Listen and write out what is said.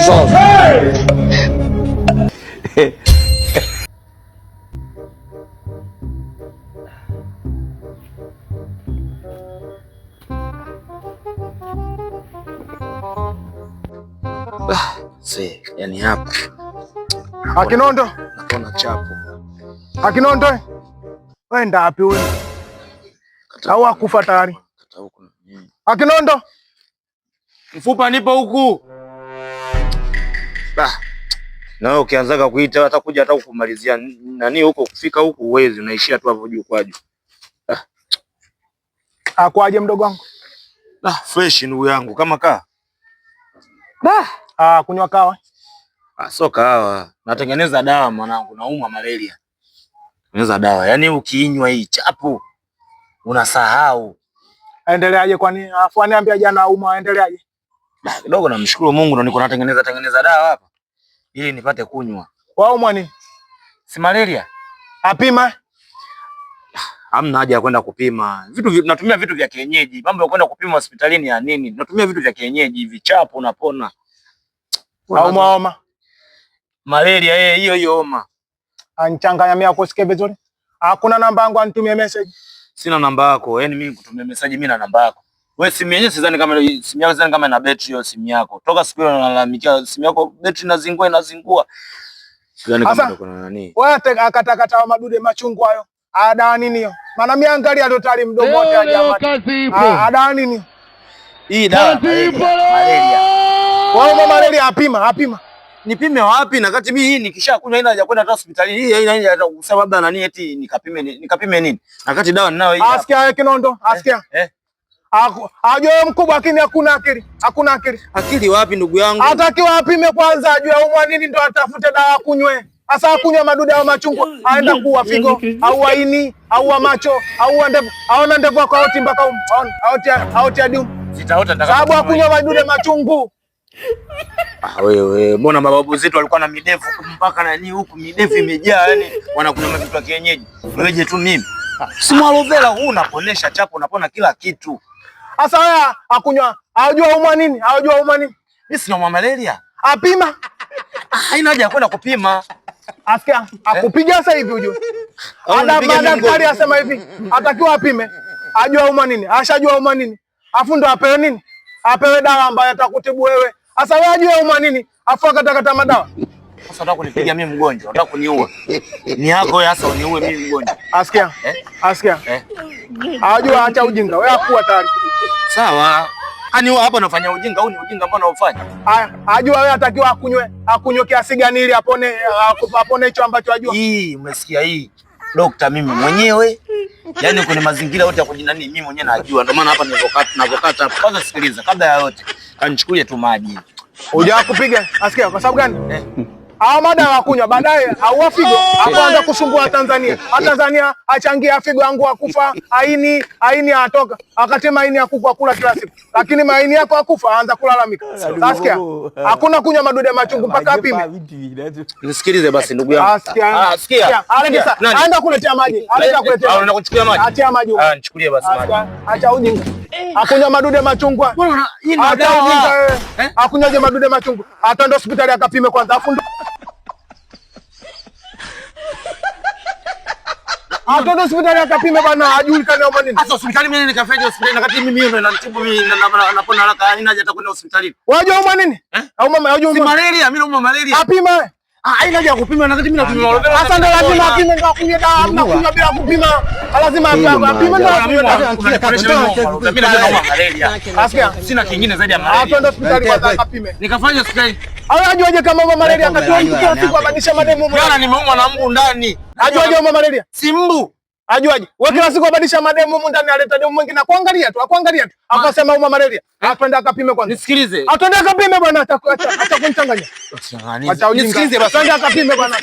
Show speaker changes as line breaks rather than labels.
Jesus.
Yani hapa
Akinondo,
naona chapo.
Akinondo, wenda wapi wewe? Au akufa tayari? Akinondo,
Mfupa nipo huku. Na wewe ukianzaga kuita atakuja hata kukumalizia nani huko, kufika huku uwezi, unaishia tu hapo juu kwa juu.
Akwaje mdogo wangu?
Fresh ndugu yangu, kama kaa.
Kunywa kawa?
So kawa. Natengeneza dawa mwanangu, naumwa malaria. Tengeneza dawa. Yaani ukiinywa hii chapu unasahau.
Aendeleaje kwani? Afu aniambia jana umwa, aendeleaje?
Kidogo namshukuru Mungu ndo niko natengeneza dawa hapa ili nipate kunywa.
Wewe umwa nini?
Si malaria.
Apima?
Hamna haja ya kwenda kupima. Natumia vitu vya kienyeji. Mambo ya kwenda kupima hospitalini ya nini? Natumia vitu vya kienyeji, vichapo unapona.
Homa.
Malaria hiyo homa.
Anchanganya mimi akusikie vizuri. Hakuna namba yangu anitumie message.
Sina namba yako. Yaani mimi kutumia message mimi na namba yako. Wewe simu yenyewe sidhani kama ina betri hiyo simu yako. Toka siku ile unalalamikia simu yako betri inazingua. Sidhani kama ndio kuna nani.
Wewe akatakata wa madude machungu hayo. Ada nini hiyo? Maana mimi angalia totali mdomo wote jamaa. Ada nini?
Hii dawa malaria.
Wewe malaria apima.
Nipime wapi na kati mimi hii nikishakunywa haina haja kwenda hata hospitali. Hii haina kusema labda nani eti nikapime nini? Na kati dawa ninayo hii.
Asikia Kinondo, asikia. Ajue mkubwa lakini hakuna akili. Hakuna akili.
Akili wapi ndugu yangu?
Atakiwa apime kwanza ajue umwa nini ndo atafute dawa kunywe. Asa akunywa madude au machungwa, aenda kuwa figo, au ini, au macho, au ndevu. Aona ndevu kwa oti mpaka auti hadi
zitaota ndaka.
Sababu akunywa madude machungu.
Wewe, mbona mababu zetu walikuwa na midevu mpaka nani huku midevu imejaa, yani wanakunywa vitu vya kienyeji. Wewe tu mimi. Si mwalovela huu unaponesha chapo, unapona kila kitu.
Asa wewe akunywa, hajua umwa nini? Hajua umwa nini?
Mimi sina malaria.
Apima.
Haina haja ya kwenda kupima.
Asikia, akupiga sasa hivi ujue. Daktari asema hivi, atakiwa apime. Ajua umwa nini? Ashajua umwa nini? Afu ndo apewe nini? Apewe dawa ambayo atakutibu wewe. Sasa wewe ajua umwa nini? Afu akatakata madawa.
Sasa unataka kunipiga mimi mgonjwa, unataka kuniua. Ni yako wewe sasa uniue mimi mgonjwa.
Asikia? Asikia? Ajua acha ujinga. Wewe akuwa tayari.
Sawa. Ani hapo nafanya ujinga, huu ni ujinga ambao naufanya.
Haya, ajua wewe atakiwa akunywe kiasi gani ili apone hicho ambacho ajua.
Hii umesikia hii? Dokta mimi mwenyewe. Yaani kwenye mazingira yote ya kujinani mimi mwenyewe najua. Ndio maana hapa ninavokata hapa. Kwanza sikiliza, kabla ya yote, kanichukulie tu maji.
Huja kupiga. Asikia kwa sababu gani? Hao madawa kunywa baadaye au figo akaanza kusumbua Tanzania. Tanzania achangia figo yangu akufa, aini atoka. Akatema aini ya kuku kula kila siku. Lakini maini yako akufa aanza kulalamika. Asikia? Hakuna kunywa madude machungu mpaka apime.
Nisikilize basi ndugu yangu.
Asikia. Aenda kuletea maji. Aenda kuletea.
Anaenda kuchukulia maji.
Atia maji.
Nichukulie basi maji.
Acha ujinga. Akunywa madude machungwa. Acha ujinga wewe. Akunywaje madude machungu? Ataenda hospitali akapime kwanza. Afu Atoto hospitali akapime bwana, ajulikane au nini?
Sasa hospitali mimi nikafanya hospitali na kati mimi ndio ninatibu mimi napona haraka, haina haja hata kwenda hospitali.
Unajua umwa nini? Au mama unajua
umwa? Si malaria, mimi naumwa malaria.
Apima.
Haina haja ya kupima na kati mimi napima.
Sasa ndio lazima apime ndio akunywe dawa, hamna kunywa bila kupima. Lazima apime ndio akunywe dawa.
Mimi naumwa malaria.
Asikia?
Sina kingine zaidi ya malaria.
Atoto hospitali kwanza akapime.
Nikafanya hospitali.
Ajuaje kama umwa malaria akatoa kila siku abadilisha mademu?
Jana nimeumwa na mbu ndani.
Ajuaje umwa malaria?
Si mbu.
Ajuaje? Wewe kila siku abadilisha mademu huko ndani, aleta demu mwingine akuangalia tu. Akasema umwa malaria. Atwenda akapime kwanza.
Nisikilize.
Atwenda akapime bwana, acha kunichanganya.
Nisikilize basi.
Atwenda akapime bwana.